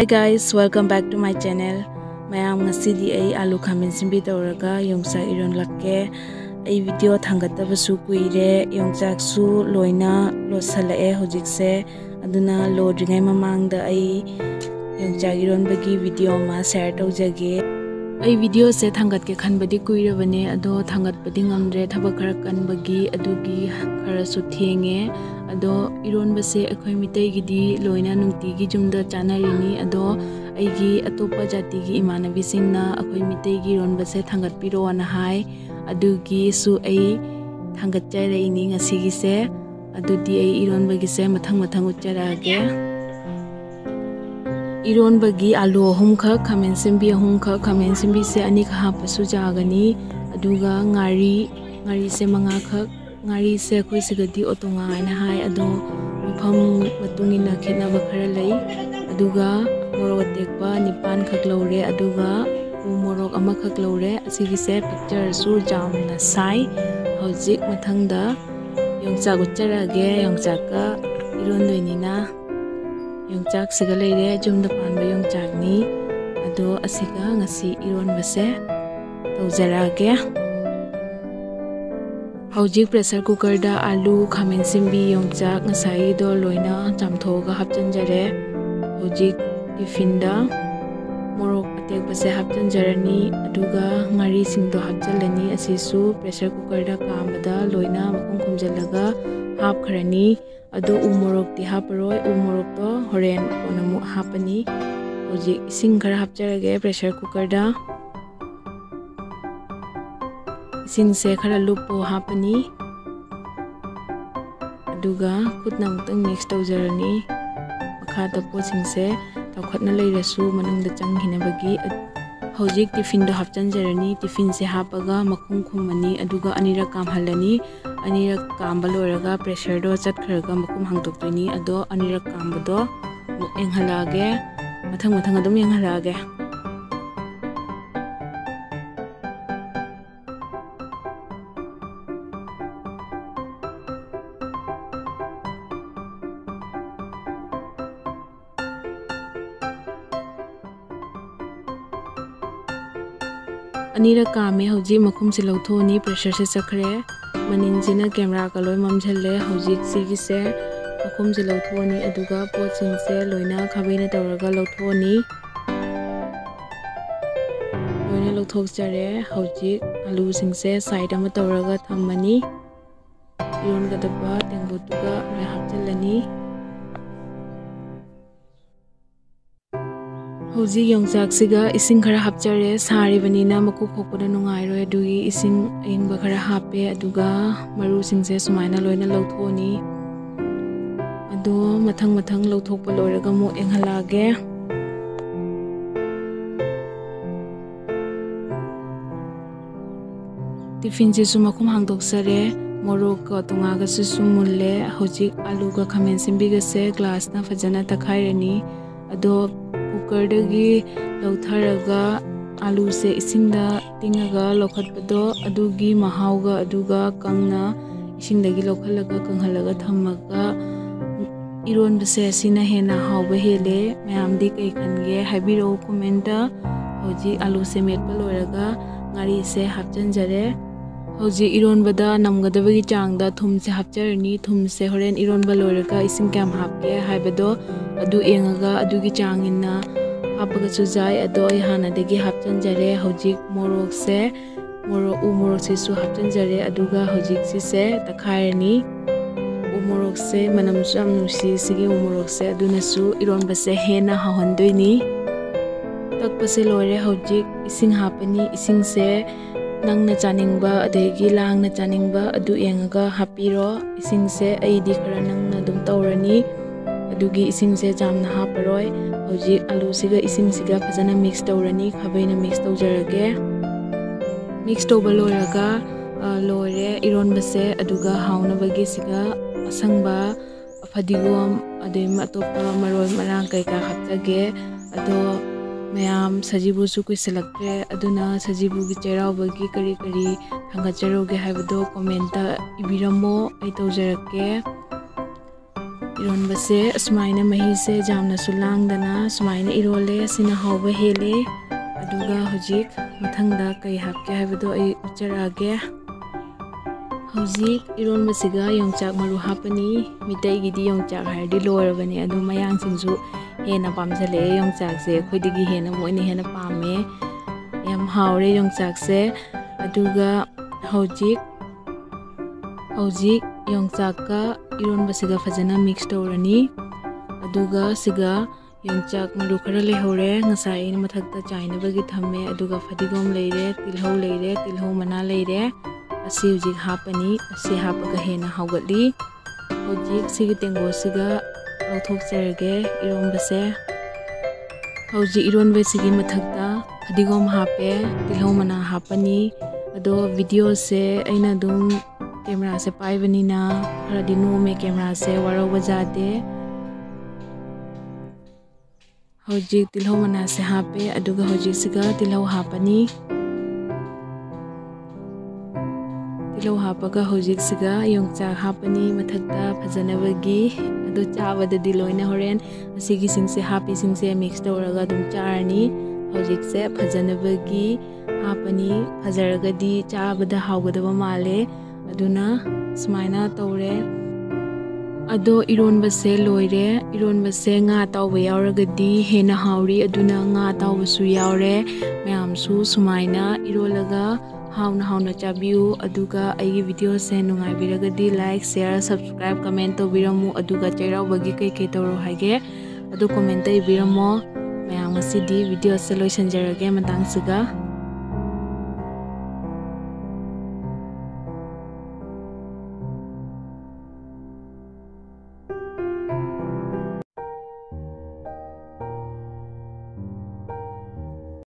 Hi guys, welcome back to my channel. Mayam ngasidi ay alu khamin simbi tawraga yongsak iron lakke. Ay video thangataba su kuire yongsak su loina losalae hojikse aduna lodringai mamangda ay yongsak iron bagi video ma share tawjage. Ay video se thangat ke khanbadi kuire bane ado thangat badi ngamre thaba khara kanbagi adugi khara su thenge ado iron base akhoi mitai gidi loina nungti gi jumda chanarini ado aigi atopa jati gi imanabi singna akhoi mitai gi iron base thangat piro na hai adugi su ai thangat chai ini ngasi gi se adudi ai iron bagi se mathang uchara ge iron bagi alu hum kha khamen simbi se ani kha pasu jagani aduga ngari se manga kha ngari se khoi sigadi otonga aina hai ado mafam matungi na khena bakhara lai aduga morok tekpa nipan khak lore aduga morok ama khak lore asigi se picture su jam na sai hojik mathangda yongcha guchara ge yongcha ka iron doinina yongchak siga leire jumda panba yongchak ni ado asiga ngasi iron base tawjarage hojik pressure cooker da alu khamen simbi yongchak ngasai do loina chamthoga hapchanjare hojik tiffin da morok atek base hapchanjarani aduga ngari singdo hapchalani asisu pressure cooker da kamada loina makum khumjalaga hap kharani ado umorok ti haparoi umorok to horen onamu hapani hoji ising khara hapjarage pressure cooker da ising se khara lupo hapani aduga khutna mutang mix tawjarani makha ta poching se tawkhatna leirasu manungda changhinabagi hojik tiffin do hapchanjarani tiffin se hapaga makhum khumani aduga anira kamhalani anira kamba loraga pressure do chatkharaga makum hangtoktoini ado anira kamba do enghalage mathang adum enghalage anira kame hoji makum se lawthoni pressure se chakhre maninjina camera ka loi mamjhalle hojik sigi se makum se lawthoni aduga poching se loina khabeina tawraga lawthoni loina lawthok jare hojik alu sing se side ama tawraga thammani iron gadaba tengbotuga rai hapchalani hojik yongchak siga ising khara hapchare sari banina maku khokpana nungai roi adugi ising ingba khara hape aduga maru singse sumaina loina lawthoni ado mathang lawthokpa loiraga mo enghalage tiffin je sumakum hangdok sare morok ka tonga ga su sumulle hojik alu ga khamen simbi ga se glass na fajana takhairani ado cooker dagi lawtharaga alu se isingda tingaga lokhatpado adugi mahauga aduga kangna isingdagi lokhalaga kanghalaga thammaga iron base sina hena hauba hele mayamdi kai khange habiro comment da hoji alu se metpa loraga ngari se hapchanjare hoji iron bada namgadabagi changda thum se hapcharani thum se horen iron ba loraga ising kam hapke haibado adu engaga adugi changina hapaga chujai ado hana degi hapchanjare hojik morok se su hapchanjare aduga hojik se takhairani umorok se manam jam nusi sigi umorok se aduna su iron base hena hawandoini takpase lore hojik ising hapani ising se nangna chaningba adegi langna chaningba adu engaga hapiro ising se aidi khara nangna dum tawrani adugi ising se jamna haparoi hojik alu siga ising siga phajana mix tawrani khabeina mix tawjarage mix tawba loraga lore iron base aduga hauna bagi siga asangba fadigom adem atopa marol marang kai ka hapjage ado mayam sajibu su kuisalakre aduna sajibu gi cherau bagi kari thangacharoge haibado comment ta ibiramo ai tawjarake इरोनबसे असुमाइना महीसे जामनासु लांगदना सुमाइना इरोले सिना हाउबा हेले अदुगा हुजिक मथंगदा कई हापके हाइबदो आई उच्चरागे हौजिक इरोनबसिगा योंगचाक मरु हापनी मितैगिदी योंगचाक हारदि लोरबनी अदु मयांगसिंगसु हेना पामजले योंगचाकसे खोइदिगी हेना Moina हेना पामे याम Haware योंगचाकसे अदुगा हौजिक योंगचाका इरोनबसिगा फजना mix तौरनी अदुगा सिगा योंगचाक मरु खरा लेहौरे ngасai ina mathakta chainabagi thamme aduga fadigom leire tilhau mana leire asi hujik hapani asi hapaga hena haugatli hujik sigi tengo siga lauthok charage ironbase hujik ironbe sigi mathakta fadigom hape tilhau mana hapani ado video se aina dum camera se paibani na khara dinu me camera se waro bajate hojik tilhau mana se hape aduga hojik siga tilhau hapani tilhau hapaga hojik siga yongchak hapani mathakta phajanabagi adu chabada diloina horen asigi singse hapi singse mix tawraga dum charani hojik se phajanabagi hapani phajaragadi chabada haugadaba male aduna smaina tawre ado ironbase loire ironbase nga tawba yauragadi hena hauri aduna nga tawbasu yaure mayamsu sumaina irolaga hauna chabiu aduga aigi video se nungai biragadi like share subscribe comment to biramu aduga chairau bagi kai tawro hage adu comment ai biramo mayam asidi video se loisan jarage matang siga